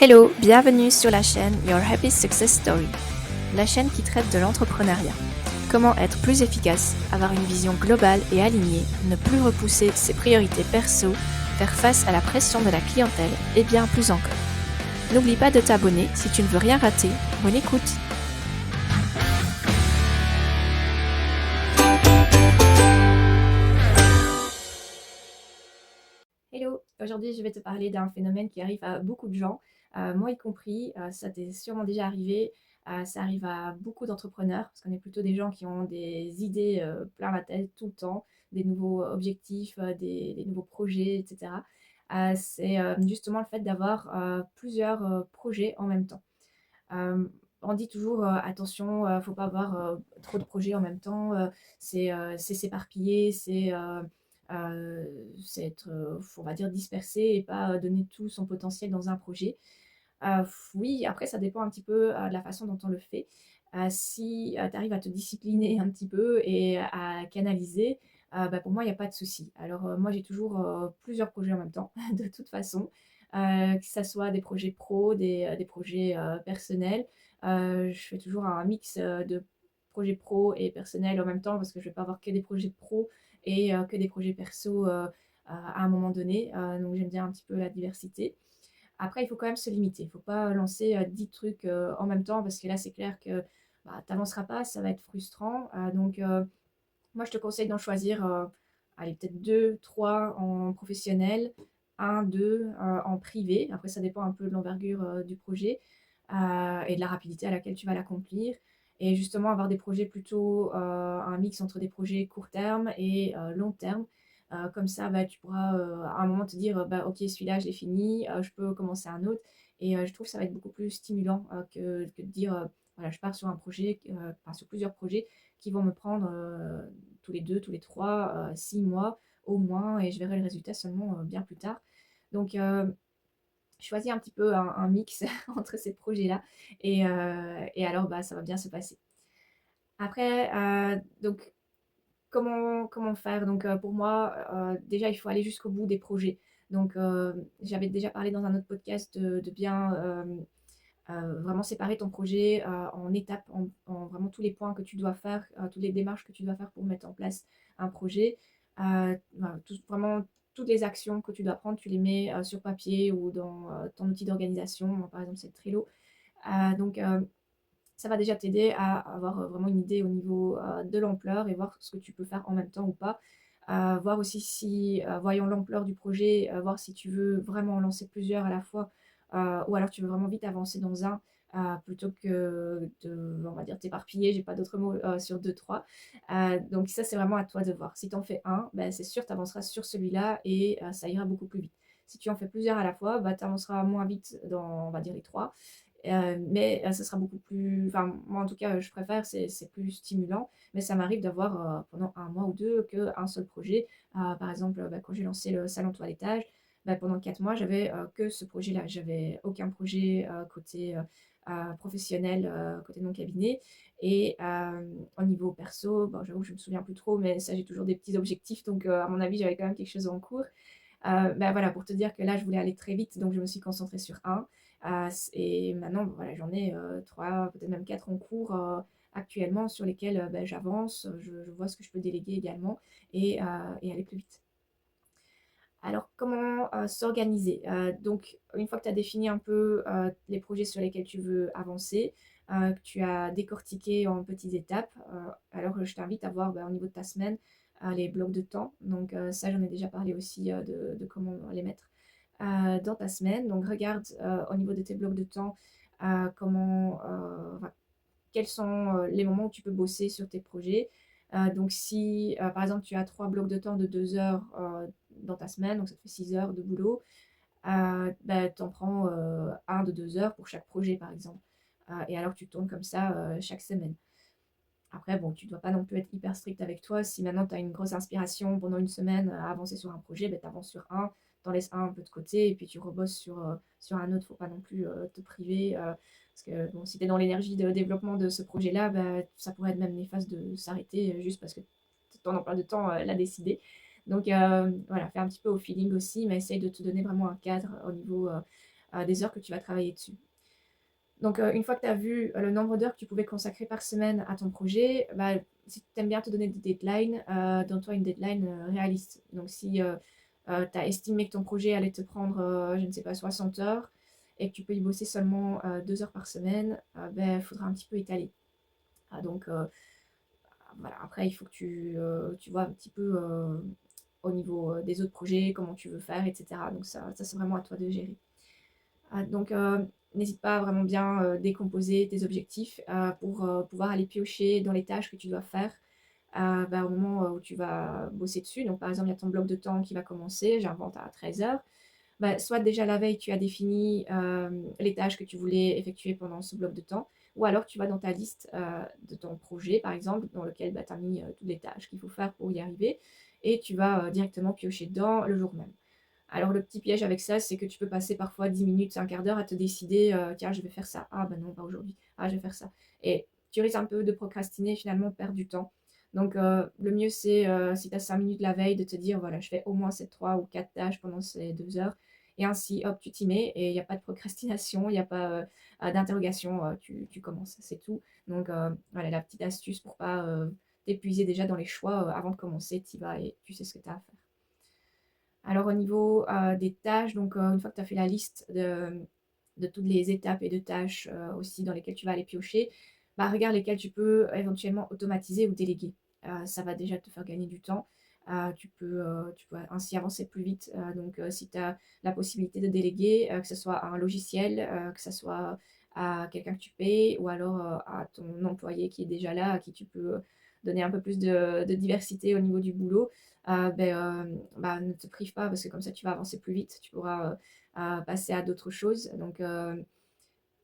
Hello, bienvenue sur la chaîne Your Happy Success Story, la chaîne qui traite de l'entrepreneuriat. Comment être plus efficace, avoir une vision globale et alignée, ne plus repousser ses priorités perso, faire face à la pression de la clientèle et bien plus encore. N'oublie pas de t'abonner si tu ne veux rien rater. Bonne écoute! Hello, aujourd'hui je vais te parler d'un phénomène qui arrive à beaucoup de gens, moi y compris, ça t'est sûrement déjà arrivé, ça arrive à beaucoup d'entrepreneurs parce qu'on est plutôt des gens qui ont des idées plein la tête tout le temps, des nouveaux objectifs, des nouveaux projets, etc. C'est justement le fait d'avoir plusieurs projets en même temps. On dit toujours attention, faut pas avoir trop de projets en même temps, c'est s'éparpiller, c'est être, on va dire, dispersé et pas donner tout son potentiel dans un projet. Oui, après, ça dépend un petit peu de la façon dont on le fait. Si tu arrives à te discipliner un petit peu et à canaliser, bah, pour moi, il n'y a pas de souci. Alors, moi, j'ai toujours plusieurs projets en même temps, de toute façon, que ça soit des projets pro, des projets personnels. Je fais toujours un mix de projets pro et personnels en même temps parce que je ne vais pas avoir que des projets pro et que des projets perso à un moment donné. Donc, j'aime bien un petit peu la diversité. Après, il faut quand même se limiter. Il ne faut pas lancer 10 trucs en même temps parce que là, c'est clair que bah, tu n'avanceras pas, ça va être frustrant. Donc, moi, je te conseille d'en choisir, allez, peut-être 2, 3 en professionnel, un, 2 en privé. Après, ça dépend un peu de l'envergure du projet et de la rapidité à laquelle tu vas l'accomplir. Et justement, avoir des projets plutôt, un mix entre des projets court terme et long terme. Comme ça, bah, tu pourras à un moment te dire, bah, ok, celui-là, je l'ai fini, je peux commencer un autre. Et je trouve que ça va être beaucoup plus stimulant que de dire, voilà, je pars sur un projet, enfin, sur plusieurs projets qui vont me prendre tous les 2, tous les 3, 6 mois au moins, et je verrai le résultat seulement bien plus tard. Donc, choisis un petit peu un mix entre ces projets-là, et alors bah, ça va bien se passer. Après, donc, comment faire? Donc, pour moi, déjà, il faut aller jusqu'au bout des projets. Donc, j'avais déjà parlé dans un autre podcast de bien vraiment séparer ton projet en étapes, en vraiment tous les points que tu dois faire, toutes les démarches que tu dois faire pour mettre en place un projet. Voilà, vraiment, toutes les actions que tu dois prendre, tu les mets sur papier ou dans ton outil d'organisation. Moi, par exemple, c'est Trello. Donc, ça va déjà t'aider à avoir vraiment une idée au niveau de l'ampleur et voir ce que tu peux faire en même temps ou pas. Voir aussi si, voyant l'ampleur du projet, voir si tu veux vraiment en lancer plusieurs à la fois, ou alors tu veux vraiment vite avancer dans un, plutôt que de, on va dire, t'éparpiller, j'ai pas d'autres mots, sur deux, trois. Donc ça, c'est vraiment à toi de voir. Si tu en fais un, ben, c'est sûr, tu avanceras sur celui-là et ça ira beaucoup plus vite. Si tu en fais plusieurs à la fois, bah, tu avanceras moins vite dans, on va dire, les trois. Mais ça sera beaucoup plus, enfin, moi en tout cas, je préfère, c'est plus stimulant. Mais ça m'arrive d'avoir pendant un mois ou deux qu'un seul projet. Par exemple, bah, quand j'ai lancé le salon toilettage, bah, pendant 4 mois, j'avais que ce projet-là. J'avais aucun projet côté professionnel, côté de mon cabinet. Et au niveau perso, bon, j'avoue que je me souviens plus trop, mais ça, j'ai toujours des petits objectifs. Donc, à mon avis, j'avais quand même quelque chose en cours. Bah, voilà, pour te dire que là, je voulais aller très vite, donc je me suis concentrée sur un. Et maintenant, voilà, j'en ai 3, peut-être même 4 en cours actuellement sur lesquels bah, j'avance, je vois ce que je peux déléguer également et aller plus vite. Alors, comment s'organiser? Donc, une fois que tu as défini un peu les projets sur lesquels tu veux avancer, que tu as décortiqué en petites étapes, alors je t'invite à voir bah, au niveau de ta semaine les blocs de temps. Donc, ça, j'en ai déjà parlé aussi de comment les mettre dans ta semaine. Donc, regarde au niveau de tes blocs de temps comment, enfin, quels sont les moments où tu peux bosser sur tes projets. Donc, si par exemple tu as 3 blocs de temps de 2 heures dans ta semaine, donc ça te fait 6 heures de boulot, bah, tu en prends un de 2 heures pour chaque projet, par exemple. Et alors tu tournes comme ça chaque semaine. Après, bon, tu ne dois pas non plus être hyper strict avec toi. Si maintenant tu as une grosse inspiration pendant une semaine à avancer sur un projet, ben, tu avances sur un, t'en laisses un peu de côté et puis tu rebosses sur un autre. Faut pas non plus te priver. Parce que bon, si tu es dans l'énergie de développement de ce projet-là, bah, ça pourrait être même néfaste de s'arrêter juste parce que ton emploi de temps l'a décidé. Donc voilà, fais un petit peu au feeling aussi, mais essaye de te donner vraiment un cadre au niveau des heures que tu vas travailler dessus. Donc, une fois que tu as vu le nombre d'heures que tu pouvais consacrer par semaine à ton projet, bah, si tu aimes bien te donner des deadlines, donne-toi une deadline réaliste. Donc, si tu as estimé que ton projet allait te prendre, je ne sais pas, 60 heures et que tu peux y bosser seulement 2 heures par semaine, ben, il faudra un petit peu étaler. Donc, voilà. Après, il faut que tu vois un petit peu au niveau des autres projets, comment tu veux faire, etc. Donc, ça c'est vraiment à toi de gérer. Donc, n'hésite pas à vraiment bien décomposer tes objectifs pour pouvoir aller piocher dans les tâches que tu dois faire bah, au moment où tu vas bosser dessus. Donc, par exemple, il y a ton bloc de temps qui va commencer, j'invente à 13 heures. Bah, soit déjà la veille, tu as défini les tâches que tu voulais effectuer pendant ce bloc de temps, ou alors tu vas dans ta liste de ton projet, par exemple, dans lequel bah, tu as mis toutes les tâches qu'il faut faire pour y arriver, et tu vas directement piocher dedans le jour même. Alors le petit piège avec ça, c'est que tu peux passer parfois 10 minutes, un quart d'heure à te décider, tiens, je vais faire ça. Ah ben non, pas aujourd'hui. Ah, je vais faire ça. Et tu risques un peu de procrastiner, finalement, perdre du temps. Donc le mieux, c'est, si tu as 5 minutes la veille, de te dire, voilà, je fais au moins ces 3 ou 4 tâches pendant ces 2 heures. Et ainsi, hop, tu t'y mets et il n'y a pas de procrastination, il n'y a pas d'interrogation, tu commences, c'est tout. Donc voilà, la petite astuce pour pas t'épuiser déjà dans les choix avant de commencer, tu y vas et tu sais ce que tu as à faire. Alors au niveau des tâches, donc une fois que tu as fait la liste de toutes les étapes et de tâches aussi dans lesquelles tu vas aller piocher, bah, regarde lesquelles tu peux éventuellement automatiser ou déléguer. Ça va déjà te faire gagner du temps. Tu peux ainsi avancer plus vite. Donc si tu as la possibilité de déléguer, que ce soit à un logiciel, que ce soit à quelqu'un que tu payes ou alors à ton employé qui est déjà là, à qui tu peux donner un peu plus de diversité au niveau du boulot, ben, bah, ne te prive pas parce que comme ça tu vas avancer plus vite, tu pourras passer à d'autres choses. Donc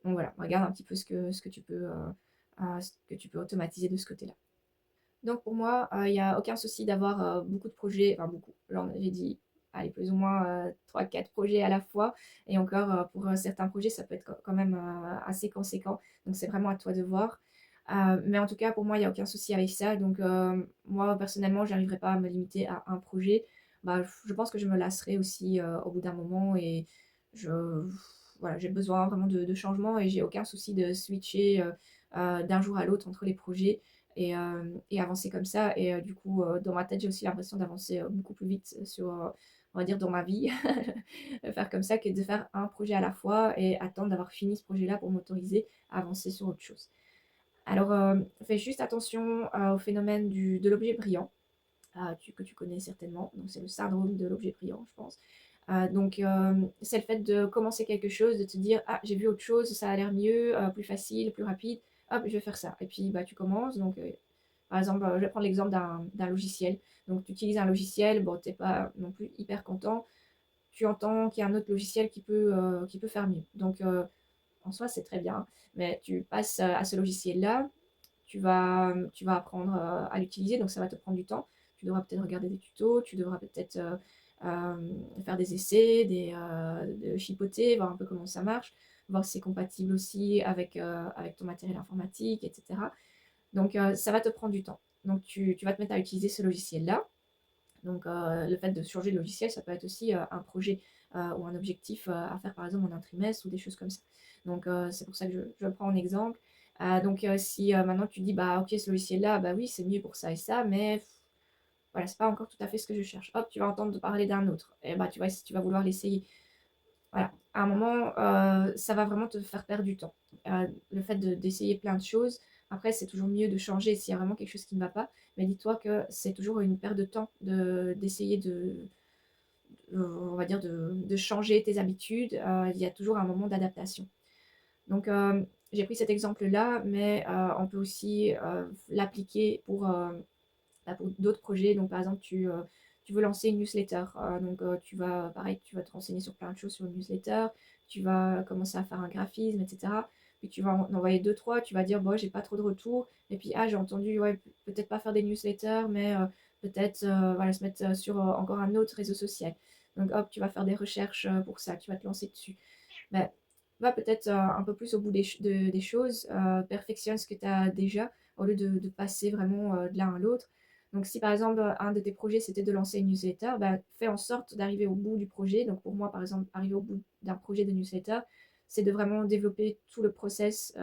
voilà, regarde un petit peu ce que tu peux automatiser de ce côté-là. Donc pour moi, il n'y a aucun souci d'avoir beaucoup de projets, enfin beaucoup, là j'ai dit, allez, plus ou moins 3-4 projets à la fois. Et encore, pour certains projets, ça peut être quand même assez conséquent. Donc c'est vraiment à toi de voir. Mais en tout cas, pour moi, il n'y a aucun souci avec ça. Donc moi, personnellement, je n'arriverai pas à me limiter à un projet. Bah, je pense que je me lasserai aussi au bout d'un moment. Et je, voilà, j'ai besoin vraiment de changement et j'ai aucun souci de switcher d'un jour à l'autre entre les projets et avancer comme ça. Et du coup, dans ma tête, j'ai aussi l'impression d'avancer beaucoup plus vite sur, on va dire, dans ma vie, faire comme ça que de faire un projet à la fois et attendre d'avoir fini ce projet-là pour m'autoriser à avancer sur autre chose. Alors, fais juste attention au phénomène de l'objet brillant, que tu connais certainement. Donc, c'est le syndrome de l'objet brillant, je pense. C'est le fait de commencer quelque chose, de te dire, ah, j'ai vu autre chose, ça a l'air mieux, plus facile, plus rapide, hop, je vais faire ça. Et puis, bah, tu commences. Donc, par exemple, je vais prendre l'exemple d'un logiciel. Donc, tu utilises un logiciel, bon, tu n'es pas non plus hyper content. Tu entends qu'il y a un autre logiciel qui peut faire mieux. Donc, en soi, c'est très bien. Mais tu passes à ce logiciel-là, tu vas apprendre à l'utiliser, donc ça va te prendre du temps. Tu devras peut-être regarder des tutos, tu devras peut-être faire des essais, de chipoter, voir un peu comment ça marche, voir si c'est compatible aussi avec ton matériel informatique, etc. Donc ça va te prendre du temps. Donc tu vas te mettre à utiliser ce logiciel-là. Donc le fait de changer de logiciel, ça peut être aussi un projet ou un objectif à faire par exemple en un trimestre ou des choses comme ça. Donc c'est pour ça que je le prends en exemple. Si maintenant tu dis bah ok ce logiciel-là, bah oui c'est mieux pour ça et ça, mais voilà c'est pas encore tout à fait ce que je cherche. Hop tu vas entendre parler d'un autre et bah tu vois si tu vas vouloir l'essayer. Voilà, à un moment ça va vraiment te faire perdre du temps. Le fait d'essayer plein de choses, après c'est toujours mieux de changer s'il y a vraiment quelque chose qui ne va pas, mais dis-toi que c'est toujours une perte de temps d'essayer on va dire de changer tes habitudes. Il y a toujours un moment d'adaptation. Donc, j'ai pris cet exemple-là, mais on peut aussi l'appliquer pour d'autres projets. Donc, par exemple, tu veux lancer une newsletter. Pareil, tu vas te renseigner sur plein de choses sur une newsletter. Tu vas commencer à faire un graphisme, etc. Puis tu vas en envoyer deux, trois. Tu vas dire, bon, j'ai pas trop de retours. Et puis, ah, j'ai entendu, ouais, peut-être pas faire des newsletters, mais peut-être voilà, se mettre sur encore un autre réseau social. Donc, hop, tu vas faire des recherches pour ça. Tu vas te lancer dessus. Ben, va peut-être un peu plus au bout des choses, perfectionne ce que tu as déjà, au lieu de passer vraiment de l'un à l'autre. Donc si par exemple un de tes projets c'était de lancer une newsletter, bah, fais en sorte d'arriver au bout du projet. Donc pour moi par exemple arriver au bout d'un projet de newsletter, c'est de vraiment développer tout le process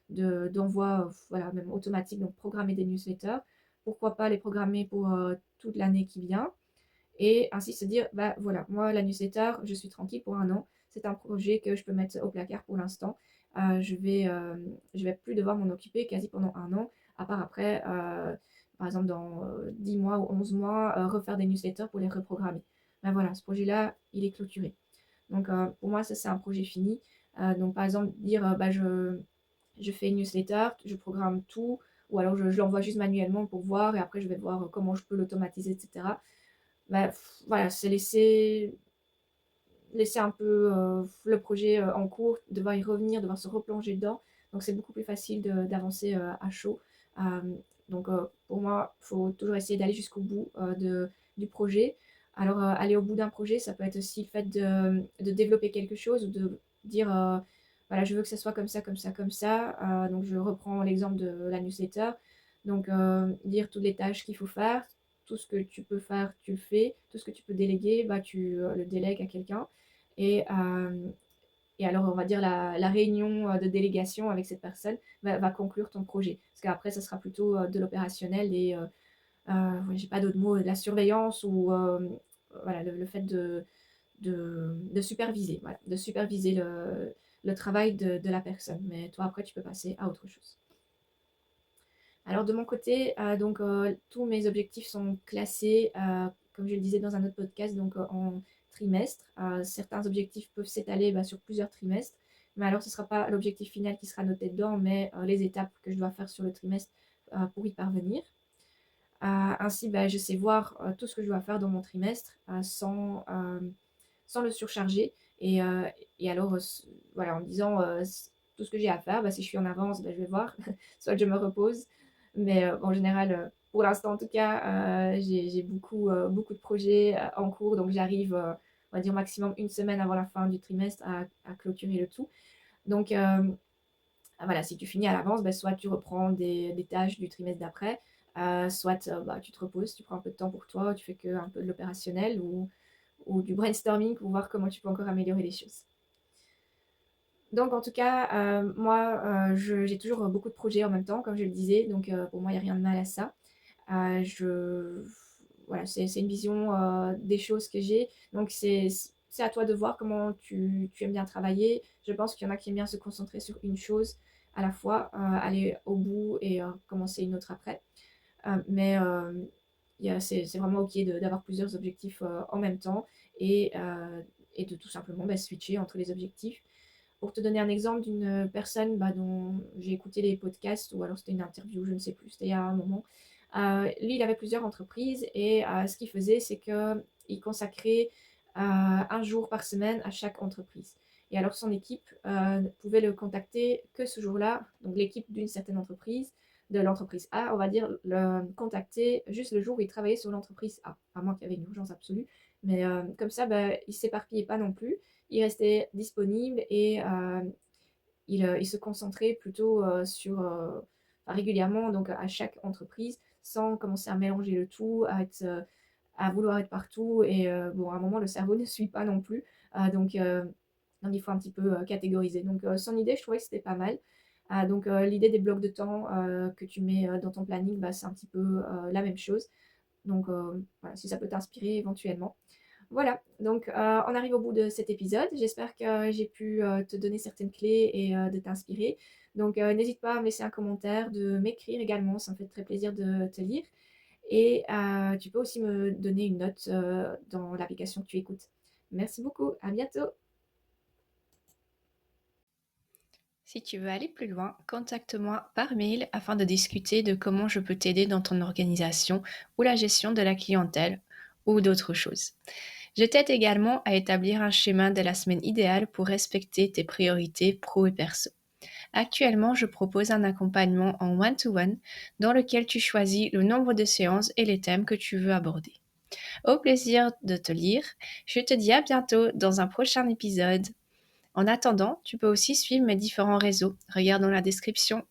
d'envoi, voilà, même automatique, donc programmer des newsletters. Pourquoi pas les programmer pour toute l'année qui vient et ainsi se dire, bah voilà, moi la newsletter, je suis tranquille pour un an. C'est un projet que je peux mettre au placard pour l'instant. Je vais plus devoir m'en occuper quasi pendant un an, à part après, par exemple dans 10 mois ou 11 mois, refaire des newsletters pour les reprogrammer. Ben voilà, ce projet-là, il est clôturé. Donc pour moi, ça c'est un projet fini. Donc par exemple, dire, bah, je fais une newsletter, je programme tout, ou alors je l'envoie juste manuellement pour voir, et après je vais voir comment je peux l'automatiser, etc. Bah, voilà, c'est laisser un peu le projet en cours, devoir y revenir, devoir se replonger dedans. Donc c'est beaucoup plus facile d'avancer à chaud. Euh, donc pour moi, il faut toujours essayer d'aller jusqu'au bout du projet. Alors aller au bout d'un projet, ça peut être aussi le fait de développer quelque chose ou de dire, voilà, je veux que ça soit comme ça, comme ça, comme ça. Donc je reprends l'exemple de la newsletter. Donc dire toutes les tâches qu'il faut faire, tout ce que tu peux faire, tu le fais. Tout ce que tu peux déléguer, bah, tu le délègues à quelqu'un. Et, euh, et alors, on va dire, la réunion de délégation avec cette personne va conclure ton projet. Parce qu'après, ça sera plutôt de l'opérationnel et, ouais, j'ai pas d'autres mots, de la surveillance ou voilà, le fait de superviser, voilà, de superviser le travail de la personne. Mais toi, après, tu peux passer à autre chose. Alors de mon côté, donc tous mes objectifs sont classés, comme je le disais dans un autre podcast, donc en trimestres. Certains objectifs peuvent s'étaler sur plusieurs trimestres, mais alors ce ne sera pas l'objectif final qui sera noté dedans, mais les étapes que je dois faire sur le trimestre pour y parvenir. Ainsi, je sais voir tout ce que je dois faire dans mon trimestre sans le surcharger. Et, euh, et alors, voilà, en me disant tout ce que j'ai à faire, si je suis en avance, je vais voir, soit je me repose. Mais en général, pour l'instant en tout cas, j'ai beaucoup de projets en cours, donc j'arrive, on va dire, maximum une semaine avant la fin du trimestre à clôturer le tout. Donc voilà, si tu finis à l'avance, soit tu reprends des tâches du trimestre d'après, soit tu te reposes, tu prends un peu de temps pour toi, tu fais que un peu de l'opérationnel ou du brainstorming pour voir comment tu peux encore améliorer les choses. Donc en tout cas, moi, j'ai toujours beaucoup de projets en même temps, comme je le disais, donc pour moi, il n'y a rien de mal à ça. Voilà, c'est une vision des choses que j'ai. Donc c'est à toi de voir comment tu aimes bien travailler. Je pense qu'il y en a qui aiment bien se concentrer sur une chose à la fois, aller au bout et commencer une autre après. Mais c'est vraiment OK d'avoir plusieurs objectifs en même temps et de tout simplement switcher entre les objectifs. Pour te donner un exemple d'une personne dont j'ai écouté les podcasts, ou alors c'était une interview, je ne sais plus, c'était il y a un moment. Lui, il avait plusieurs entreprises et ce qu'il faisait, c'est qu'il consacrait un jour par semaine à chaque entreprise. Et alors son équipe pouvait le contacter que ce jour-là, donc l'équipe d'une certaine entreprise, de l'entreprise A, on va dire, le contacter juste le jour où il travaillait sur l'entreprise A, à moins qu'il y avait une urgence absolue. Mais comme ça, il ne s'éparpillait pas non plus, il restait disponible et il se concentrait plutôt régulièrement donc à chaque entreprise sans commencer à mélanger le tout, à vouloir être partout. Et bon, à un moment, le cerveau ne suit pas non plus. Donc il faut un petit peu catégoriser. Donc, son idée, je trouvais que c'était pas mal. Donc, l'idée des blocs de temps que tu mets dans ton planning, c'est un petit peu la même chose. Donc, voilà, si ça peut t'inspirer éventuellement. Voilà, donc on arrive au bout de cet épisode. J'espère que j'ai pu te donner certaines clés et de t'inspirer. Donc n'hésite pas à me laisser un commentaire, de m'écrire également, ça me fait très plaisir de te lire. Et tu peux aussi me donner une note dans l'application que tu écoutes. Merci beaucoup, à bientôt. Si tu veux aller plus loin, contacte-moi par mail afin de discuter de comment je peux t'aider dans ton organisation ou la gestion de la clientèle ou d'autres choses. Je t'aide également à établir un schéma de la semaine idéale pour respecter tes priorités pro et perso. Actuellement, je propose un accompagnement en one-to-one dans lequel tu choisis le nombre de séances et les thèmes que tu veux aborder. Au plaisir de te lire, je te dis à bientôt dans un prochain épisode. En attendant, tu peux aussi suivre mes différents réseaux. Regarde dans la description.